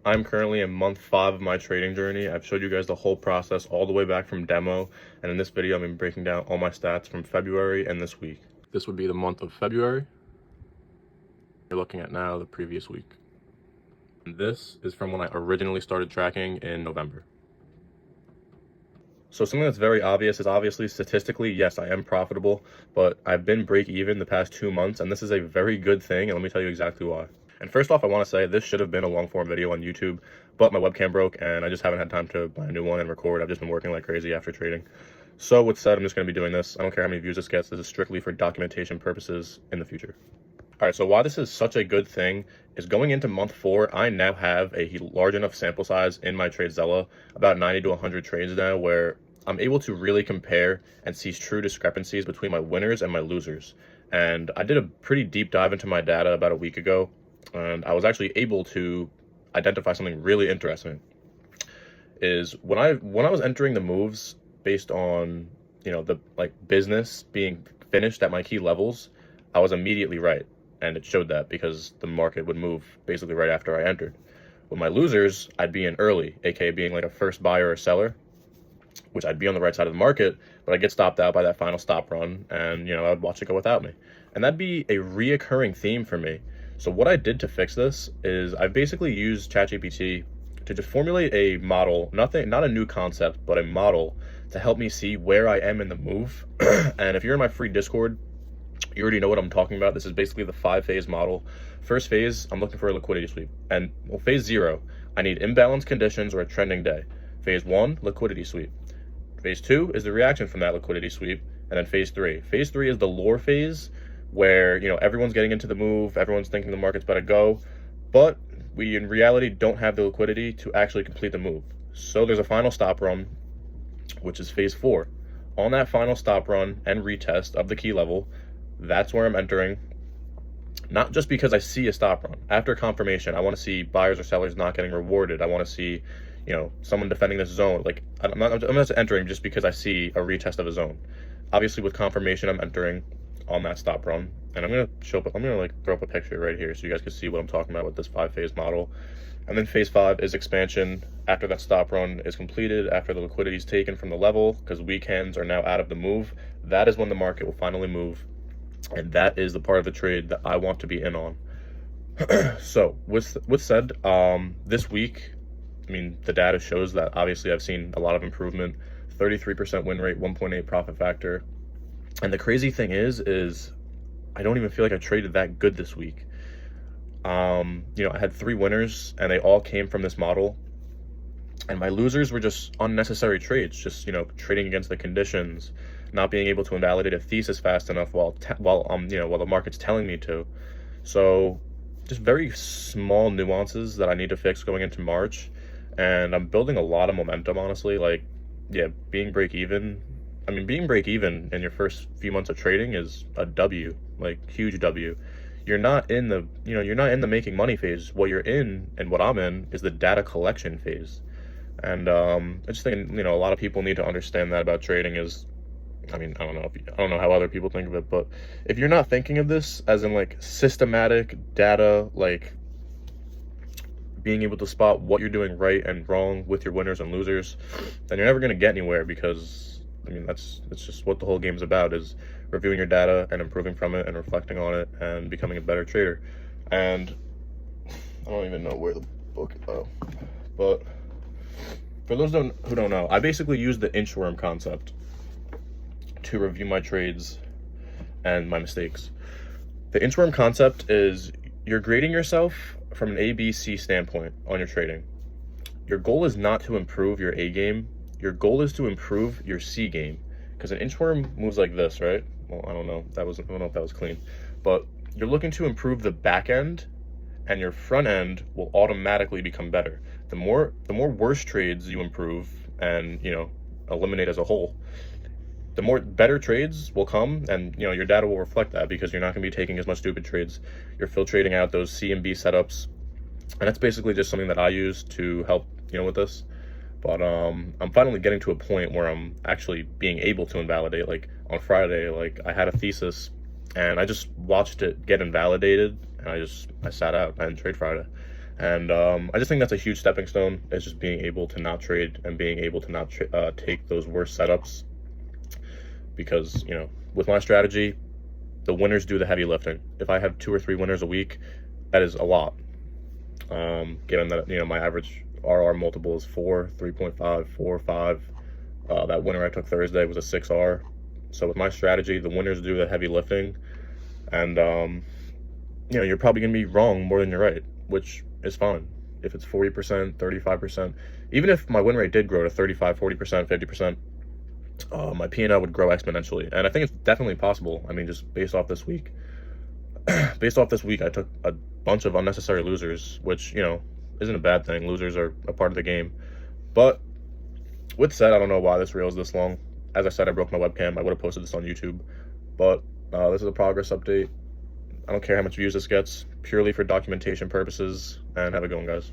I'm currently in month 5 of my trading journey. I've showed you guys the whole process all the way back from demo, and in this video I'm going to be breaking down all my stats from February and this week. This would be the month of February. You're looking at now the previous week. And this is from when I originally started tracking in November. So something that's very obvious is obviously statistically, yes, I am profitable, but I've been break even the past 2 months, and this is a very good thing, and let me tell you exactly why. And first off, I want to say this should have been a long form video on YouTube, but my webcam broke and I just haven't had time to buy a new one and record. I've just been working like crazy after trading. So with said, I'm just going to be doing this. I don't care how many views this gets. This is strictly for documentation purposes in the future. All right, so why this is such a good thing is going into month 4, I now have a large enough sample size in my TradeZella, about 90 to 100 trades now, where I'm able to really compare and see true discrepancies between my winners and my losers. And I did a pretty deep dive into my data about a week ago, and I was actually able to identify something really interesting. Is when I was entering the moves based on, the business being finished at my key levels, I was immediately right. And it showed that because the market would move basically right after I entered. With my losers, I'd be in early, aka being like a first buyer or seller, which I'd be on the right side of the market, but I'd get stopped out by that final stop run, and I'd watch it go without me. And that'd be a reoccurring theme for me. So what I did to fix this is I basically used ChatGPT to just formulate a model, not a new concept, but a model to help me see where I am in the move. And if you're in my free Discord, you already know what I'm talking about. This is basically the 5-phase model. First phase, I'm looking for a liquidity sweep. And phase 0, I need imbalanced conditions or a trending day. Phase 1, liquidity sweep. Phase 2 is the reaction from that liquidity sweep. And then phase 3. Phase 3 is the lure phase, where everyone's getting into the move, everyone's thinking the market's about to go, but we in reality don't have the liquidity to actually complete the move. So there's a final stop run, which is phase 4. On that final stop run and retest of the key level, that's where I'm entering. Not just because I see a stop run. After confirmation, I want to see buyers or sellers not getting rewarded. I want to see, someone defending this zone. I'm not entering just because I see a retest of a zone. Obviously, with confirmation, I'm entering on that stop run, and I'm gonna throw up a picture right here so you guys can see what I'm talking about with this 5-phase model. And then phase 5 is expansion after that stop run is completed, after the liquidity is taken from the level, because weak hands are now out of the move. That is when the market will finally move, and that is the part of the trade that I want to be in on. So with said, this week, the data shows that obviously I've seen a lot of improvement. 33% win rate, 1.8 profit factor. And the crazy thing is I don't even feel like I traded that good this week. I had 3 winners, and they all came from this model. And my losers were just unnecessary trades, just trading against the conditions, not being able to invalidate a thesis fast enough while the market's telling me to. So just very small nuances that I need to fix going into March. And I'm building a lot of momentum, honestly. Being break even in your first few months of trading is a W, huge W. You're not in the making money phase. What you're in, and what I'm in, is the data collection phase. And I just think a lot of people need to understand that about trading. Is I don't know how other people think of it, but if you're not thinking of this as in systematic data, being able to spot what you're doing right and wrong with your winners and losers, then you're never going to get anywhere, because that's just what the whole game's about, is reviewing your data and improving from it and reflecting on it and becoming a better trader. And I don't even know where the book is. Oh, but for those who don't know, I basically use the inchworm concept to review my trades and my mistakes. The inchworm concept is you're grading yourself from an ABC standpoint on your trading. Your goal is not to improve your A game. Your goal is to improve your C game, because an inchworm moves like this, right? Well, I don't know if that was clean, but you're looking to improve the back end, and your front end will automatically become better. The more worse trades you improve and eliminate as a whole, the more better trades will come, and your data will reflect that, because you're not going to be taking as much stupid trades. You're filtrating out those C and B setups, and that's basically just something that I use to help with this. But I'm finally getting to a point where I'm actually being able to invalidate. On Friday, I had a thesis, and I just watched it get invalidated, and I sat out. I didn't trade Friday. And I just think that's a huge stepping stone. Is just being able to not trade and being able to not take those worst setups. Because, you know, with my strategy, the winners do the heavy lifting. If I have 2 or 3 winners a week, that is a lot. Given that, you know, my average RR multiple is 4, 3.5, 4, 5. That winner I took Thursday was a 6R. So with my strategy, the winners do the heavy lifting. And, you know, you're probably going to be wrong more than you're right, which is fine. If it's 40%, 35%, even if my win rate did grow to 35, 40%, 50%, my P&L would grow exponentially. And I think it's definitely possible. I mean, just based off this week. Based off this week, I took a bunch of unnecessary losers, which, you know, isn't a bad thing. Losers are a part of the game. But with said, I don't know why this reel is this long. As I said, I broke my webcam. I would have posted this on YouTube. But this is a progress update. I don't care how much views this gets, purely for documentation purposes. And have a good one, guys.